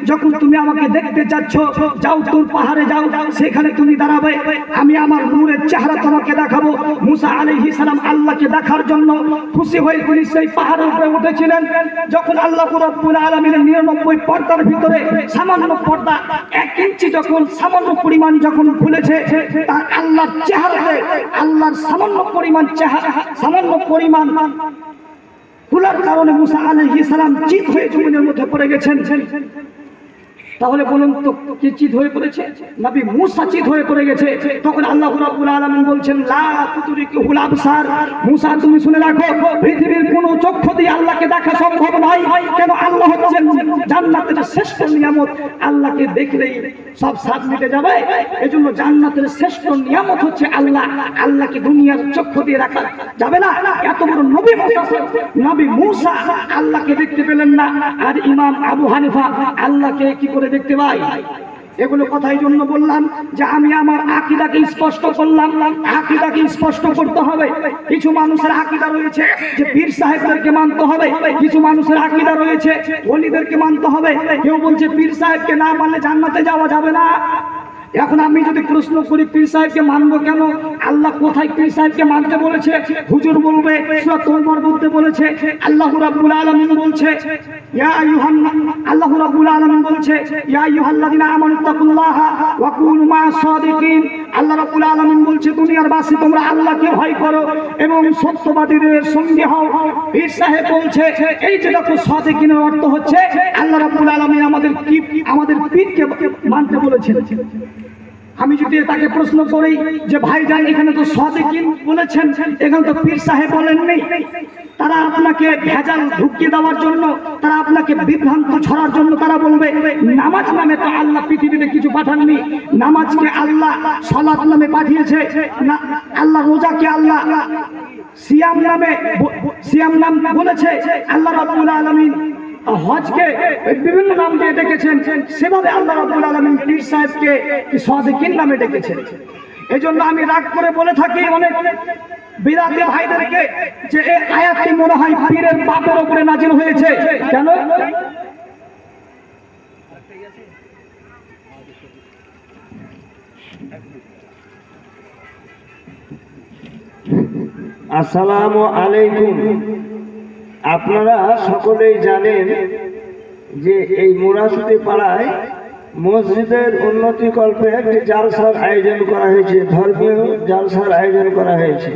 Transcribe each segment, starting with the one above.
যখন তুমি আমাকে দেখতে যাচ্ছ, যাও তোর পাহাড়ে যাও, সেখানে তুমি দাঁড়াবে, আমি আমার নূরের চেহারা তোমাকে দেখাবো। মুসা আলাইহিস সালাম আল্লাহকে দেখার জন্য খুশি হয়ে তিনি সেই পাহাড়ের উপরে উঠেছিলেন। যখন আল্লাহ রাব্বুল আলামিনের 99 পর্দার ভিতরে সামান্য পর্দা 1 ইঞ্চি যখন সামান্য পরিমাণ যখন খুলেছে, তার আল্লাহর চেহারাতে আল্লাহর সামান্য পরিমাণ চেহারা, সামান্য পরিমাণ খোলার কারণে মুসা আলাইহিস সালাম চিত হয়ে জমিনের মধ্যে পড়ে গেছেন। তাহলে বলুন তো কি চিত হয়ে পড়েছে? নবী মুসা চিত হয়ে পড়ে গেছে। তখন আল্লাহ রাব্বুল আলামিন বলছেন, লা তুদরিকুল আবসার, মুসা তুমি শুনে রাখো, পৃথিবীর কোন চক্ষু দিয়ে আল্লাহকে দেখা সম্ভব নয়। কেন? আল্লাহ হচ্ছেন জান্নাতের শ্রেষ্ঠ নিয়ামত, আল্লাহকে দেখলেই সব স্বাদ মিটে যাবে। এজন্য জান্নাতের শ্রেষ্ঠ নিয়ামত হচ্ছে আল্লাহ। আল্লাহকে দুনিয়ার চক্ষু দিয়ে রাখা যাবে না। এত বড় নবী মুসা আল্লাহকে দেখতে পেলেন না, আর ইমাম আবু হানিফা আল্লাহকে কি করে দেখতে পাই? এগুলো কথাই জন্য বললাম যে আমি আমার আকীদাকে স্পষ্ট করলাম। আকীদাকে স্পষ্ট করতে হবে। কিছু মানুষের আকীদা রয়েছে যে পীর সাহেবদেরকে মানতে হবে, কিছু মানুষের আকীদা রয়েছে ওলিদেরকে মানতে হবে। কেউ বলছে পীর সাহেবকে না মানলে জান্নাতে যাওয়া যাবে না। এখন আমি যদি প্রশ্ন করি পীর সাহেবকে মানবো কেন, আল্লাহ কোথায় পীর সাহেবকে মানতে বলেছে? হুজুর বলবে সূরা তওবার মধ্যে বলেছে, আল্লাহ রাব্বুল আলামিন বলছে ইয়া আইয়ুহান, আল্লাহ রাব্বুল আলামিন বলছে ইয়া আইয়ুহাল্লাযিনা আমানু তাকুল্লাহা ওয়া কুনু মা'আস সাদিকিন। আল্লাহ রাব্বুল আলামিন বলছে দুনিয়ার বাসী তোমরা আল্লাহকে ভয় করো এবং সত্যবাদীদের সঙ্গে হও। পীর সাহেব বলছে এই যে দেখো সাদিকিনের অর্থ হচ্ছে আল্লাহ রাব্বুল আলামিন আমাদের পীরকে মানতে বলেছেন। আমি যদি তাকে প্রশ্ন করি যে ভাইজান এখানে তো সাদিকিন বলেছেন, এখানে তো পীর সাহেব বলেননি, তারা আপনাকে ভেজাল ঢুকিয়ে দেওয়ার জন্য, তারা আপনাকে বিভ্রান্ত ছড়ার জন্য তারা বলবে নামাজ নামে তো আল্লাহ পৃথিবীতে কিছু পাঠাননি, নামাজকে আল্লাহ সালাত নামে পাঠিয়েছে, না আল্লাহ রোজাকে আল্লাহ সিয়াম নাম বলেছে, আল্লাহ রাব্বুল আলামিন হজকে বিভিন্ন নাম দিয়ে ডেকেছেন, সেভাবে আল্লাহ রাব্বুল আলামিন পীর সাহেবকে সাদিকিন নামে ডেকেছেন। এজন্য আমি রাগ করে বলে থাকি অনেক বিদাতি ভাইদেরকে যে এই আয়াতটি মনে হয় পীরের বাপের উপরে নাজিল হয়েছে। কেন? আসসালামু আলাইকুম। আপনারা সকলেই জানেন যে এই মুরাশুদি পাড়ায় মসজিদের উন্নতি কল্পে একটি জালসার আয়োজন করা হয়েছে, ধর্মীয় জালসার আয়োজন করা হয়েছে।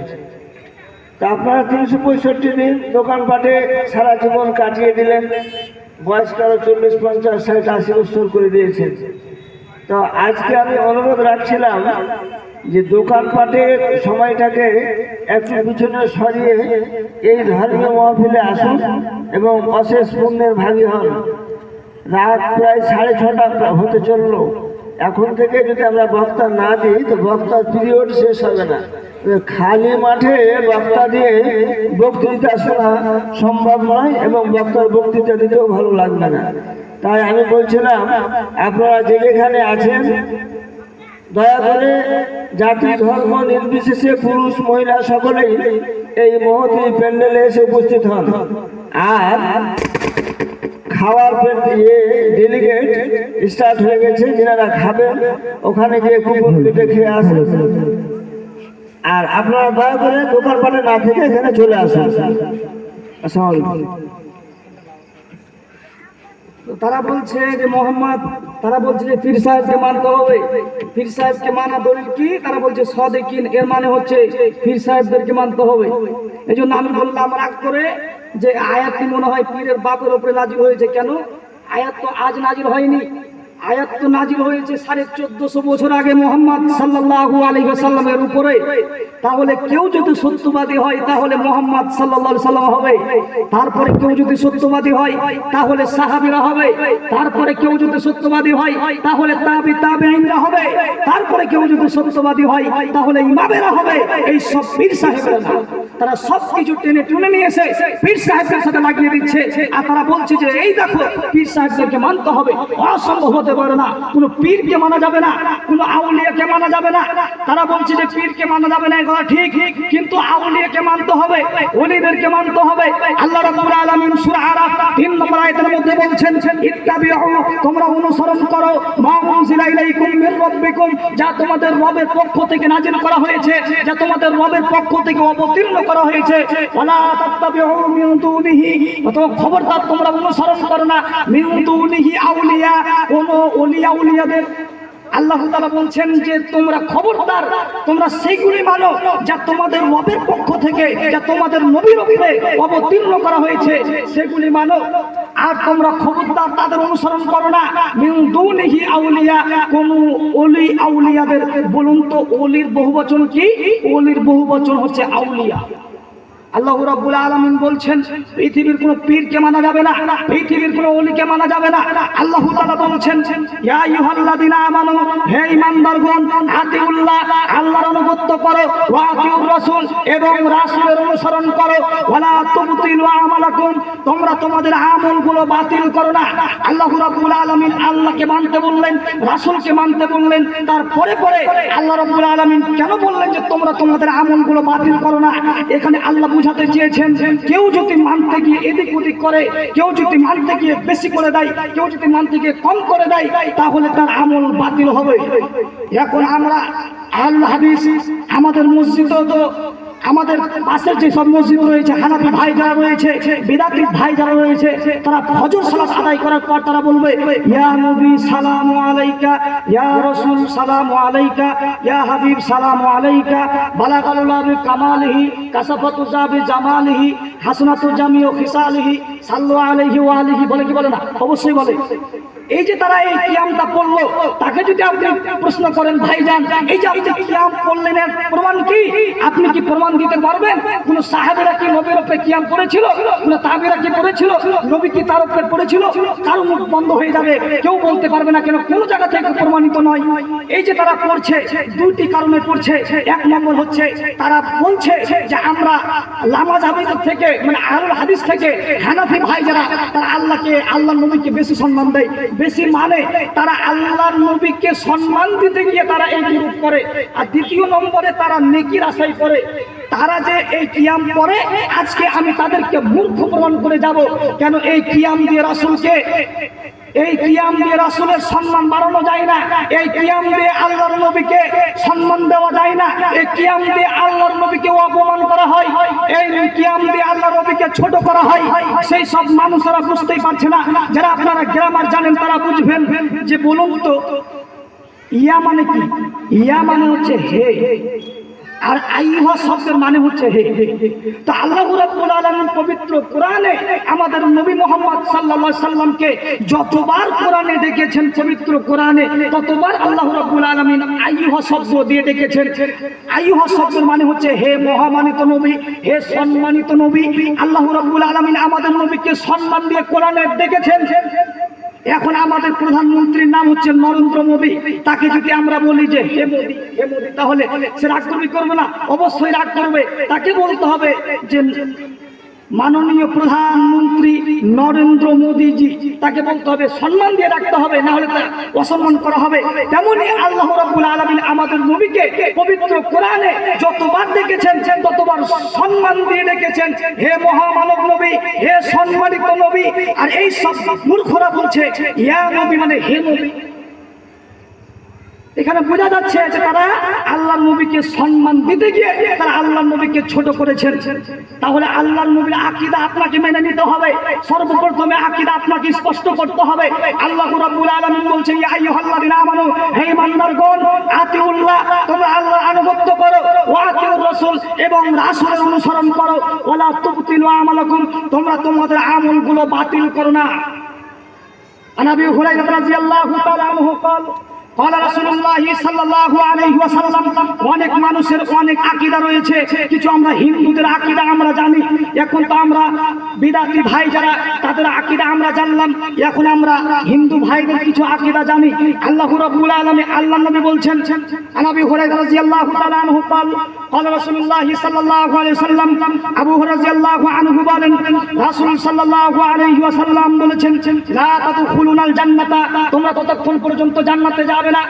তা আপনারা 365 দিন দোকানপাটে সারা জীবন কাটিয়ে দিলেন, বয়স কারো 40, 50, 60, 80 বছর করে দিয়েছেন। তো আজকে আমি অনুরোধ রাখছিলাম যে দোকানপাটের সময়টাকে একটু পিছনে সরিয়ে এই ধর্মীয় মহফিলে আসুন এবং অশেষ পুণ্যের ভাগী হন। রাত প্রায় 6:30 হতে চললো। এখন থেকে যদি আমরা বক্তা না দিই তো বক্তার পিরিয়ড শেষ হবে না। খালি মাঠে বক্তা দিয়ে বক্তৃতা শোনা সম্ভব নয় এবং বক্তার বক্তৃতা দিতেও ভালো লাগবে না। তাই আমি বলছিলাম আপনারা যেখানে আছেন দয়া করে জাতি ধর্ম নির্বিশেষে পুরুষ মহিলা সকলেই এই মহতী প্যান্ডেলে এসে উপস্থিত হন। আর খাওয়ার ডেলিগেট স্টার্ট হয়ে গেছে, যারা খাবেন ওখানে গিয়ে কুপন কেটে খেয়ে আসেন। আর আপনারা দয়া করে দোকানপাটে না থেকে এখানে চলে আসুন। আসসালামু আলাইকুম। তারা বলছে যে মোহাম্মদ, তারা বলছে যে পীর সাহেবকে মানতে হবে। পীর সাহেবকে মানা দলিল কি? তারা বলছে সাদিকিন, এর মানে হচ্ছে পীর সাহেবদেরকে মানতে হবে। এই জন্য আমি বললাম রাগ করে যে আয়াতটি মনে হয় পীরের বাপের উপরে নাজিল হয়েছে। কেন? আয়াত তো আজ নাজিল হয়নি, আয়াত তো নাজিল হয়েছে 1450 বছর আগে মুহাম্মদ সাল্লাল্লাহু আলাইহি ওয়াসাল্লামের উপরে। তাহলে কেউ যদি সত্যবাদী হয় তাহলে মুহাম্মদ সাল্লাল্লাহু আলাইহি ওয়াসাল্লাম হবে, তারপরে কেউ যদি সত্যবাদী হয় তাহলে সাহাবীরা হবে, তারপরে কেউ যদি সত্যবাদী হয় তাহলে তাবেঈনরা হবে, তারপরে কেউ যদি সত্যবাদী হয় তাহলে ইমামেরা হবে। এই সব পীর সাহেবরা না। তারা সব কিছু টেনে টুনে নিয়ে এসে পীর সাহেবদের সাথে লাগিয়ে দিচ্ছে। আর তারা বলছে যে এই দেখো পীর সাহেবদেরকে মানতে হবে। অসম্ভব হতে পারে না, কোনো পীরকে মানা যাবে না, কোনো আউলিয়াকে মানা যাবে না। তারা বলছে যে পীরকে মানা যাবে না, এই কথা ঠিক, কিন্তু আউলিয়াকে মানতে হবে, ওলিদেরকে মানতে হবে। আল্লাহ রাব্বুল আলামিন সূরা আরাফ 3 নম্বর আয়াতের মধ্যে বলছেন, ইত্তাবিউ, তোমরা অনুসরণ করো, মা উনজিলা ইলাইকুম মির রাব্বিকুম, যা তোমাদের রবের পক্ষ থেকে নাযিল করা হয়েছে, যা তোমাদের রবের পক্ষ থেকে অবতীর্ণ করা হয়েছে। ওয়ালা তাত্তাবিউ মিন দুনিহি, অতএব খবরদার তোমরা অনুসরণ করো না মিন দুনিহি আউলিয়া, কোন ওলি আউলিয়াদের। আল্লাহ তাআলা বলছেন যে তোমরা খবরদার, তোমরা সেইগুলি মানো যা তোমাদের রবের পক্ষ থেকে, যা তোমাদের নবীর উপরে অবতীর্ণ করা হয়েছে, সেগুলি মানো। আর তোমরা খবরদার তাদের অনুসরণ করো না মিন দুনিহি আউলিয়া, কোন ওলি আউলিয়াদের। বলুন তো ওলির বহুবচন কি? ওলির বহুবচন হচ্ছে আউলিয়া। আল্লাহ রাব্বুল আলামিন বলছেন পৃথিবীর কোনো পীরকে মানা যাবে না, পৃথিবীর কোনো ওলিকে মানা যাবে না। আল্লাহ তাআলা বলছেন, ইয়া আইয়ুহাল্লাযিনা আমানু, হে ঈমানদারগণ, আতিউল্লাহ, আল্লাহর অনুগত্য করো, ওয়া আতিউর রাসূল, এবং রাসূলের অনুসরণ করো, ওয়ালা তুবতিলু আমালাকুম, তোমরা তোমাদের আমলগুলো বাতিল করো না। আল্লাহ রাব্বুল আলামিন আল্লাহকে মানতে বললেন, রাসূলকে মানতে বললেন, তারপরে পরে আল্লাহ রাব্বুল আলামিন কেন বললেন যে তোমরা তোমাদের আমলগুলো বাতিল করো না? এখানে আল্লাহ বুঝাতে চেয়েছেন, কেউ যদি মানতে গিয়ে এদিক ওদিক করে, কেউ যদি মানতে গিয়ে বেশি করে দেয়, কেউ যদি মানতে গিয়ে কম করে দেয়, তাহলে তার আমল বাতিল হবে। এখন আমরা আল হাদিস, আমাদের মসজিদও তো, আমাদের পাশের যে সব মসজিদ রয়েছে, হানাফি ভাই যারা রয়েছে, বিদাতি ভাই যারা রয়েছে, তারা ফজর সালাত আদায় করার পর তারা বলবে, ইয়া নবী সালামু আলাইকা, ইয়া রাসূল সালামু আলাইকা, ইয়া হাবিব সালামু আলাইকা, বালাগাল্লাহু বিকামালিহি, কাসাফাতু জাবি জামালিহি, হাসনাতু জামিউ খিসালিহি, সাল্লু আলাইহি ওয়া আলিহি। বলে কি বলে না? অবশ্যই বলে। এই যে তারা এই কিয়ামটা পড়লো, তাকে যদি আপনি প্রশ্ন করেন, ভাইজান এই যে আপনি কিয়াম পড়লেন, এর প্রমাণ কি? আপনি কি প্রমাণ দিতে পারবেন? কোন সাহাবীরা কি নবীর উপরে কিয়াম করেছিল? কোন তাবিরা কি করেছিল? নবী কি তার উপরে পড়েছিল? কারো মুখ বন্ধ হয়ে যাবে, কেউ বলতে পারবে না, কেন কোন জায়গা থেকে প্রমাণিত নয়। এই যে তারা পড়ছে, দুটি কারণে পড়ছে। এক নম্বর হচ্ছে তারা বলছে যে আমরা লামাজ হাদিস থেকে, মানে আহলুল হাদিস থেকে হানাফি ভাই যারা, তারা আল্লাহকে, আল্লাহর নবীকে বেশি সম্মান দেয়, বেশি মানে। তারা আল্লাহর নবীকে সম্মান দিতে গিয়ে তারা এই বিরোধ করে। আর দ্বিতীয় নম্বরে তারা নেকির আশাই করে। তারা যে এই কিয়াম পড়ে, আজকে আমি তাদেরকে মূর্খ প্রমাণ করে যাব। কেন এই কিয়াম দিয়ে রাসূলকে, এই কিয়াম দিয়ে রাসূলের সম্মান বাড়ানো যায় না, এই কিয়াম দিয়ে আল্লাহর নবীকে সম্মান দেওয়া যায় না, এই কিয়াম দিয়ে আল্লাহর নবীকে অপমান করা হয়, এই কিয়াম দিয়ে আল্লাহর নবীকে ছোট করা হয়। সেই সব মানুষরা বুঝতেই পারছে না। যারা আপনারা গ্রামার জানেন তারা বুঝবেন। যে বলুন তো ইয়া মানে কি? ইয়া মানে হচ্ছে হে, আর আইয়ুহা শব্দের মানে হচ্ছে হে। তো আল্লাহ রাব্বুল আলামিন পবিত্র কোরআনে আমাদের নবী মুহাম্মদ সাল্লাল্লাহু আলাইহি সাল্লামকে যতবার কোরআনে ডেকেছেন, পবিত্র কোরআনে ততবার আল্লাহ রাব্বুল আলামিন আইয়ুহা শব্দ দিয়ে ডেকেছেন। আইয়ুহা শব্দের মানে হচ্ছে হে মহামানিত নবী, হে সম্মানিত নবী। আল্লাহ রাব্বুল আলামিন আমাদের নবীকে সম্মান দিয়ে কোরআনে ডেকেছেন। এখন আমাদের প্রধানমন্ত্রীর নাম হচ্ছে নরেন্দ্র মোদী, তাকে যদি আমরা বলি যে হে মোদী, হে মোদী, তাহলে সে রাগ করবে না? অবশ্যই রাগ করবে। তাকে বলতে হবে যে মাননীয় প্রধানমন্ত্রী নরেন্দ্র মোদীজি, তাকে বলতে হবে, সম্মান দিয়ে রাখতে হবে, না হলে তাকে অসম্মান করা হবে। তেমনি আল্লাহ রাব্বুল আলামিন আমাদের নবীকে পবিত্র কোরআনে যতবার ডেকেছেন, ততবার সম্মান দিয়ে ডেকেছেন, হে মহামানব নবী, হে সম্মানিত নবী। আর এই সব মূর্খরা বলছে ইয়া নবী মানে হে নবী। এখানে বোঝা যাচ্ছে যে তারা আল্লাহর নবীকে সম্মান দিতে গিয়ে তারা আল্লাহর নবীকে ছোট করেছেন। তাহলে আল্লাহর নবীর আকীদা আপনাকে মেনে নিতে হবে। সর্বপ্রথমে আকীদা আপনাকে স্পষ্ট করতে হবে। আল্লাহ রাব্বুল আলামিন বলছেন, ইয়া আইয়ুহাল্লাযিনা আমানু, হে ঈমানদারগণ, আতিউল্লাহ, তোমরা আল্লাহর আনুগত্য করো, ওয়া আতিউর রাসূল, এবং রাসূলের অনুসরণ করো, ওয়ালা তুবতিলু আমালাকুম, তোমরা তোমাদের আমলগুলো বাতিল করো না। আন আবি হুরায়রা রাদিয়াল্লাহু তাআলা আনহু قال قال رسول الله صلى الله عليه وسلم, অনেক মানুষের অনেক আকীদা রয়েছে। কিছু আমরা হিন্দুদের আকীদা আমরা জানি, এখন তো আমরা বিদাতি ভাই যারা, তাদের আকীদা আমরা জানলাম। এখন আমরা হিন্দু ভাইদের কিছু আকীদা জানি। আল্লাহ রাব্বুল আলামিন, আল্লাহর নবী বলছেন, আন আবি হুরায়রা রাদিয়াল্লাহু তাআলা আনহু قال قال رسول الله صلى الله عليه وسلم আবু হুরায়রা রাদিয়াল্লাহু আনহু বলেন রাসূল সাল্লাল্লাহু আলাইহি ওয়াসাল্লাম বলেছেন লা তাদখুলুনাল জান্নাতা তোমরা ততক্ষণ পর্যন্ত জান্নাতে যাবে না